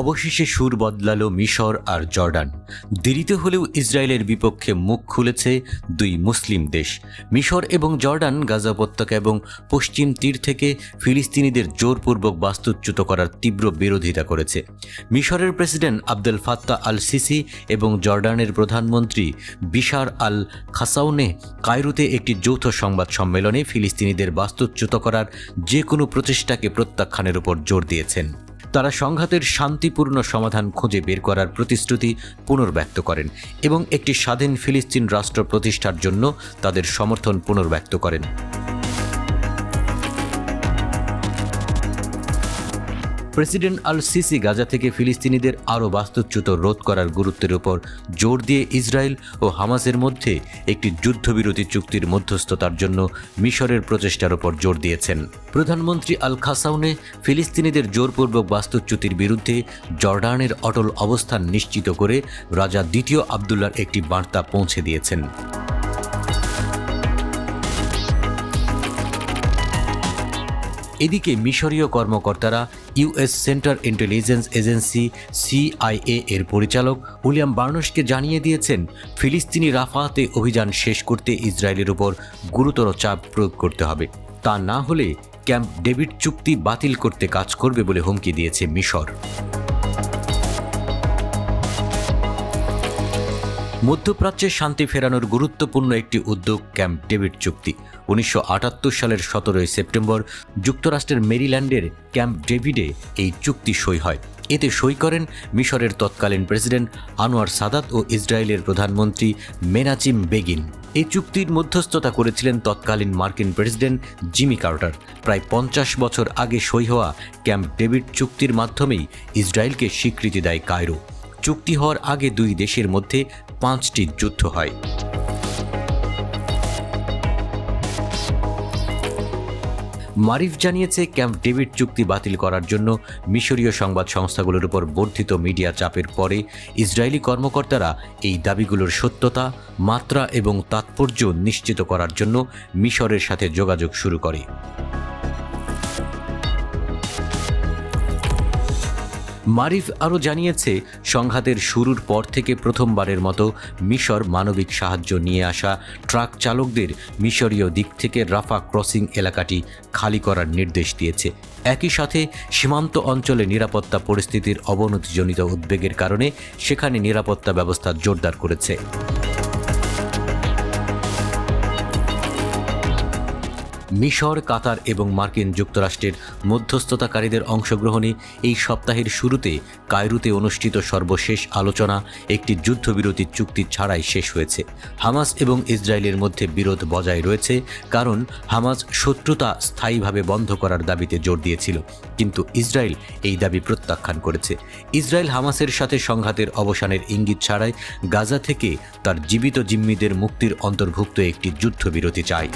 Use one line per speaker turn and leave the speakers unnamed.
অবশেষে সুর বদলালো মিশর আর জর্ডান। দেরিতে হলেও ইসরায়েলের বিপক্ষে মুখ খুলেছে দুই মুসলিম দেশ। মিশর এবং জর্ডান গাজা উপত্যকা এবং পশ্চিম তীর থেকে ফিলিস্তিনিদের জোরপূর্বক বাস্তুচ্যুত করার তীব্র বিরোধিতা করেছে। মিশরের president Abdel Fattah al CC এবং জর্ডানের প্রধানমন্ত্রী বিশার আল খাসাউনে কায়রোতে একটি যৌথ সংবাদ সম্মেলনে ফিলিস্তিনিদের বাস্তুচ্যুত করার যে কোনো প্রচেষ্টাকে প্রত্যাখ্যানের উপর জোর দিয়েছেন। তারা সংঘাতের শান্তিপূর্ণ সমাধান খুঁজে বের করার প্রতিশ্রুতি পুনর্ব্যক্ত করেন এবং একটি স্বাধীন ফিলিস্তিন রাষ্ট্র প্রতিষ্ঠার জন্য তাদের সমর্থন পুনর্ব্যক্ত করেন। প্রেসিডেন্ট আল সিসি গাজা থেকে ফিলিস্তিনিদের আরও বাস্তুচ্যুত রোধ করার গুরুত্বের উপর জোর দিয়ে ইসরায়েল ও হামাসের মধ্যে একটি যুদ্ধবিরতি চুক্তির মধ্যস্থতার জন্য মিশরের প্রচেষ্টার উপর জোর দিয়েছেন। প্রধানমন্ত্রী আল খাসাউনে ফিলিস্তিনিদের জোরপূর্বক বাস্তুচ্যুতির বিরুদ্ধে জর্ডানের অটল অবস্থান নিশ্চিত করে রাজা দ্বিতীয় আবদুল্লাহর একটি বার্তা পৌঁছে দিয়েছেন। এদিকে মিশরীয় কর্মকর্তারা US central intelligence agency CIA এর পরিচালক উইলিয়াম বার্নসকে জানিয়ে দিয়েছেন, ফিলিস্তিনি রাফাতে অভিযান শেষ করতে ইসরায়েলের উপর গুরুতর চাপ প্রয়োগ করতে হবে। তা না হলে ক্যাম্প ডেভিড চুক্তি বাতিল করতে কাজ করবে বলে হুমকি দিয়েছে মিশর। মধ্যপ্রাচ্যে শান্তি ফেরানোর গুরুত্বপূর্ণ একটি উদ্যোগ ক্যাম্প ডেভিড চুক্তি। 1978 সালের 17 সেপ্টেম্বর যুক্তরাষ্ট্রের মেরিল্যান্ডের ক্যাম্প ডেভিডে এই চুক্তি সই হয়। এতে সই করেন মিশরের তৎকালীন প্রেসিডেন্ট আনোয়ার সাদাত ও ইসরায়েলের প্রধানমন্ত্রী মেনাচিম বেগিন। এই চুক্তির মধ্যস্থতা করেছিলেন তৎকালীন মার্কিন প্রেসিডেন্ট জিমি কার্টার। প্রায় 50 বছর আগে সই হওয়া ক্যাম্প ডেভিড চুক্তির মাধ্যমেই ইসরায়েলকে স্বীকৃতি দেয় কায়রো। চুক্তি হওয়ার আগে দুই দেশের মধ্যে 5টি যুদ্ধ হয়। মারিফ জানিয়েছে, ক্যাম্প ডেভিড চুক্তি বাতিল করার জন্য মিশরীয় সংবাদ সংস্থাগুলোর উপর বর্ধিত মিডিয়া চাপের পরে ইসরায়েলি কর্মকর্তারা এই দাবিগুলোর সত্যতা, মাত্রা এবং তাৎপর্য নিশ্চিত করার জন্য মিশরের সাথে যোগাযোগ শুরু করে। মারিফ আরও জানিয়েছে, সংঘাতের শুরুর পর থেকে প্রথমবারের মতো মিশর মানবিক সাহায্য নিয়ে আসা ট্রাক চালকদের মিশরীয় দিক থেকে রাফা ক্রসিং এলাকাটি খালি করার নির্দেশ দিয়েছে। একই সাথে সীমান্ত অঞ্চলে নিরাপত্তা পরিস্থিতির অবনতিজনিত উদ্বেগের কারণে সেখানে নিরাপত্তা ব্যবস্থা জোরদার করেছে। মিশর, কাতার এবং মার্কিন যুক্তরাষ্ট্রের মধ্যস্থতাকারীদের অংশগ্রহণে এই সপ্তাহের শুরুতে কায়রোতে অনুষ্ঠিত সর্বশেষ আলোচনা একটি যুদ্ধবিরতি চুক্তি ছাড়াই শেষ হয়েছে। হামাস এবং ইসরায়েলের মধ্যে বিরোধ বজায় রয়েছে, কারণ হামাস শত্রুতা স্থায়ীভাবে বন্ধ করার দাবিতে জোর দিয়েছিল, কিন্তু ইসরায়েল এই দাবি প্রত্যাখ্যান করেছে। ইসরায়েল হামাসের সাথে সংঘাতের অবসানের ইঙ্গিত ছাড়াই গাজা থেকে তার জীবিত জিম্মিদের মুক্তির অন্তর্ভুক্ত একটি যুদ্ধবিরতি চায়।